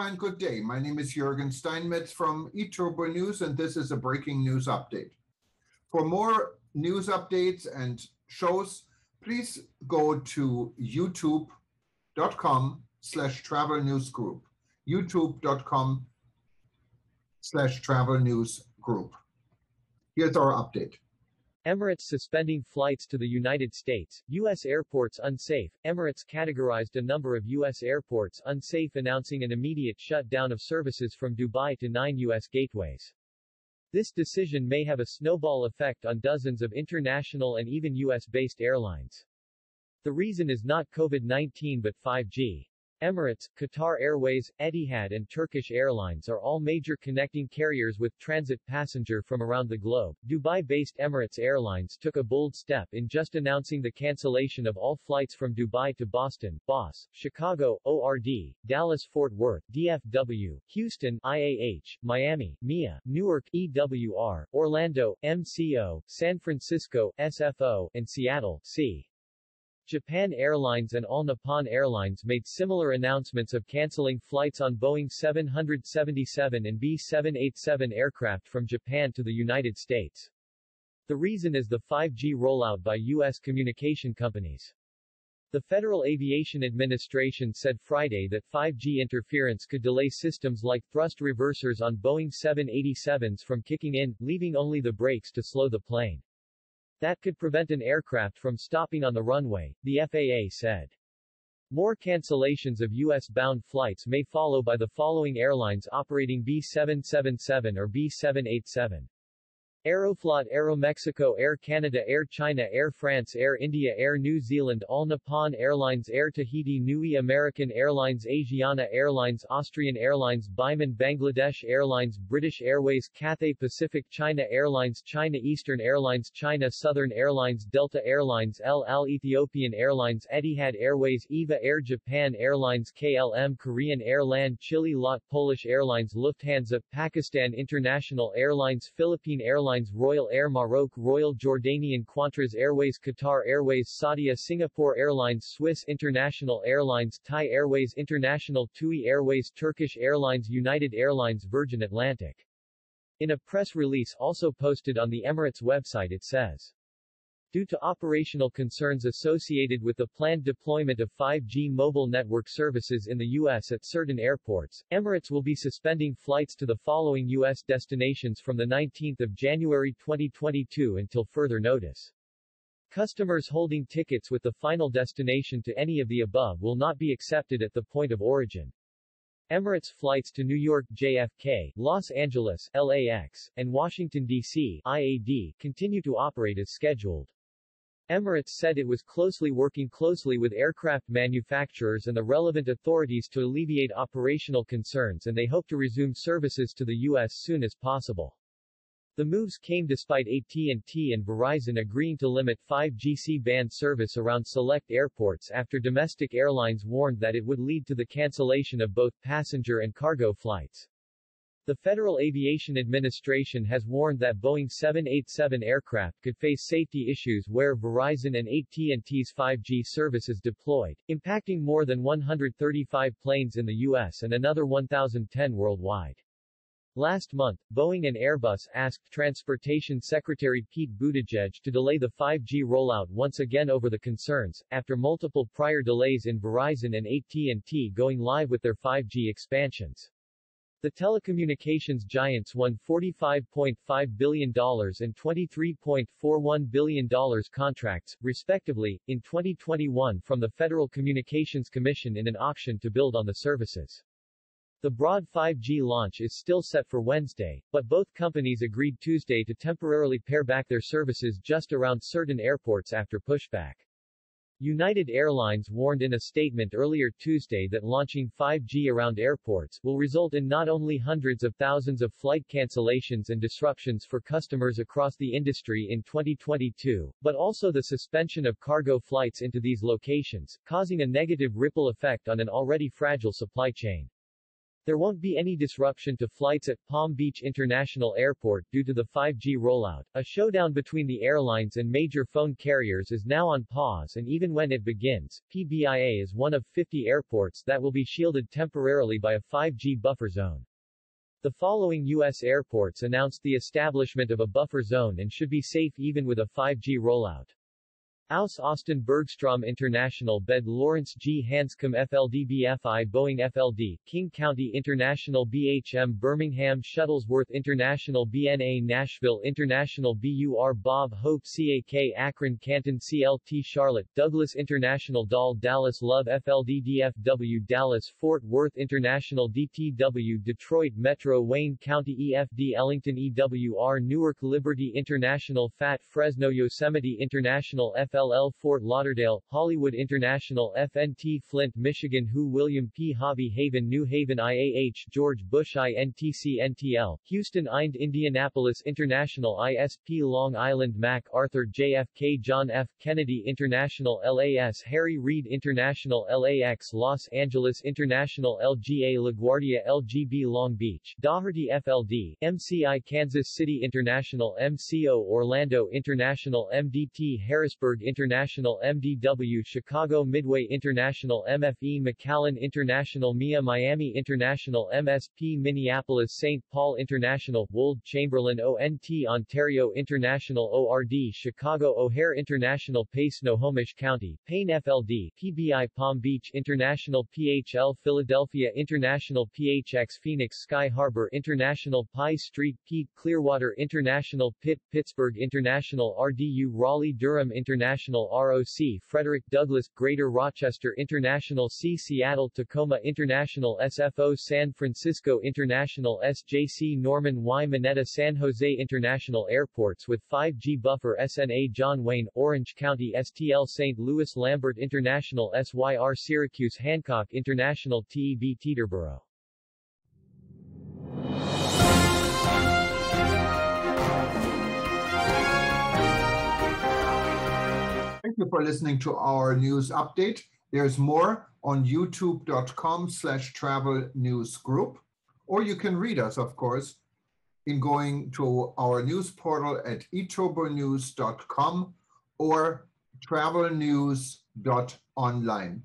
and good day. My name is Jürgen Steinmetz from eTurboNews, and this is a breaking news update. For more news updates and shows, please go to youtube.com/travel news group. youtube.com/travel news group. Here's our update. Emirates suspending flights to the United States. U.S. airports unsafe. Emirates categorized a number of U.S. airports unsafe, announcing an immediate shutdown of services from Dubai to 9 U.S. gateways. This decision may have a snowball effect on dozens of international and even U.S.-based airlines. The reason is not COVID-19 but 5G. Emirates, Qatar Airways, Etihad and Turkish Airlines are all major connecting carriers with transit passenger from around the globe. Dubai-based Emirates Airlines took a bold step in just announcing the cancellation of all flights from Dubai to Boston, BOS, Chicago, ORD, Dallas-Fort Worth, DFW, Houston, IAH, Miami, MIA, Newark, EWR, Orlando, MCO, San Francisco, SFO, and Seattle, C. Japan Airlines and All Nippon Airlines made similar announcements of canceling flights on Boeing 777 and B787 aircraft from Japan to the United States. The reason is the 5G rollout by U.S. communication companies. The Federal Aviation Administration said Friday that 5G interference could delay systems like thrust reversers on Boeing 787s from kicking in, leaving only the brakes to slow the plane. That could prevent an aircraft from stopping on the runway, the FAA said. More cancellations of U.S.-bound flights may follow by the following airlines operating B777 or B787. Aeroflot, Aeromexico, Air Canada, Air China, Air France, Air India, Air New Zealand, All Nippon Airlines, Air Tahiti, Nui, American Airlines, Asiana Airlines, Austrian Airlines, Biman, Bangladesh Airlines, British Airways, Cathay Pacific, China Airlines, China Eastern Airlines, China Southern Airlines, Delta Airlines, El Ethiopian Airlines, Etihad Airways, EVA Air Japan Airlines, KLM Korean Airland, Chile Lot Polish Airlines, Lufthansa, Pakistan International Airlines, Philippine Airlines, Royal Air Maroc, Royal Jordanian Qantas Airways, Qatar Airways, Saudia, Singapore Airlines, Swiss International Airlines, Thai Airways International, TUI Airways, Turkish Airlines, United Airlines, Virgin Atlantic. In a press release also posted on the Emirates website it says, due to operational concerns associated with the planned deployment of 5G mobile network services in the U.S. at certain airports, Emirates will be suspending flights to the following U.S. destinations from the 19th of January 2022 until further notice. Customers holding tickets with the final destination to any of the above will not be accepted at the point of origin. Emirates flights to New York JFK, Los Angeles LAX, and Washington, D.C. IAD continue to operate as scheduled. Emirates said it was working closely with aircraft manufacturers and the relevant authorities to alleviate operational concerns, and they hope to resume services to the U.S. soon as possible. The moves came despite AT&T and Verizon agreeing to limit 5G C-band service around select airports after domestic airlines warned that it would lead to the cancellation of both passenger and cargo flights. The Federal Aviation Administration has warned that Boeing 787 aircraft could face safety issues where Verizon and AT&T's 5G service is deployed, impacting more than 135 planes in the U.S. and another 1,010 worldwide. Last month, Boeing and Airbus asked Transportation Secretary Pete Buttigieg to delay the 5G rollout once again over the concerns, after multiple prior delays in Verizon and AT&T going live with their 5G expansions. The telecommunications giants won $45.5 billion and $23.41 billion contracts, respectively, in 2021 from the Federal Communications Commission in an auction to build on the services. The broad 5G launch is still set for Wednesday, but both companies agreed Tuesday to temporarily pare back their services just around certain airports after pushback. United Airlines warned in a statement earlier Tuesday that launching 5G around airports will result in not only hundreds of thousands of flight cancellations and disruptions for customers across the industry in 2022, but also the suspension of cargo flights into these locations, causing a negative ripple effect on an already fragile supply chain. There won't be any disruption to flights at Palm Beach International Airport due to the 5G rollout. A showdown between the airlines and major phone carriers is now on pause, and even when it begins, PBIA is one of 50 airports that will be shielded temporarily by a 5G buffer zone. The following U.S. airports announced the establishment of a buffer zone and should be safe even with a 5G rollout. Aus Austin Bergstrom International Bed Lawrence G. Hanscom FLD BFI Boeing FLD, King County International BHM Birmingham Shuttlesworth International BNA Nashville International BUR Bob Hope CAK Akron Canton CLT Charlotte Douglas International DAL Dallas Love FLD DFW Dallas Fort Worth International DTW Detroit Metro Wayne County EFD Ellington EWR Newark Liberty International FAT Fresno Yosemite International FLL Fort Lauderdale, Hollywood International FNT Flint Michigan Who William P. Hobby Haven New Haven IAH George Bush INTC NTL, Houston IND Indianapolis International ISP Long Island Mac Arthur JFK John F. Kennedy International LAS Harry Reid International LAX Los Angeles International LGA LaGuardia LGB Long Beach, Daugherty FLD, MCI Kansas City International MCO Orlando International MDT Harrisburg International MDW Chicago Midway International MFE McAllen International MIA Miami International MSP Minneapolis St. Paul International Wold Chamberlain ONT Ontario International ORD Chicago O'Hare International Pace Snohomish County, Payne FLD, PBI Palm Beach International PHL Philadelphia International PHX Phoenix Sky Harbor International Pie Street Pete Clearwater International Pitt Pittsburgh International RDU Raleigh Durham International ROC Frederick Douglass Greater Rochester International C Seattle Tacoma International SFO San Francisco International SJC Norman Y Mineta San Jose International Airports with 5G buffer SNA John Wayne Orange County STL St. Louis Lambert International SYR Syracuse Hancock International TEB Teterboro. Thank you for listening to our news update. There's more on youtube.com/travel news group, or you can read us, of course, in going to our news portal at eTurboNews.com or travelnews.online.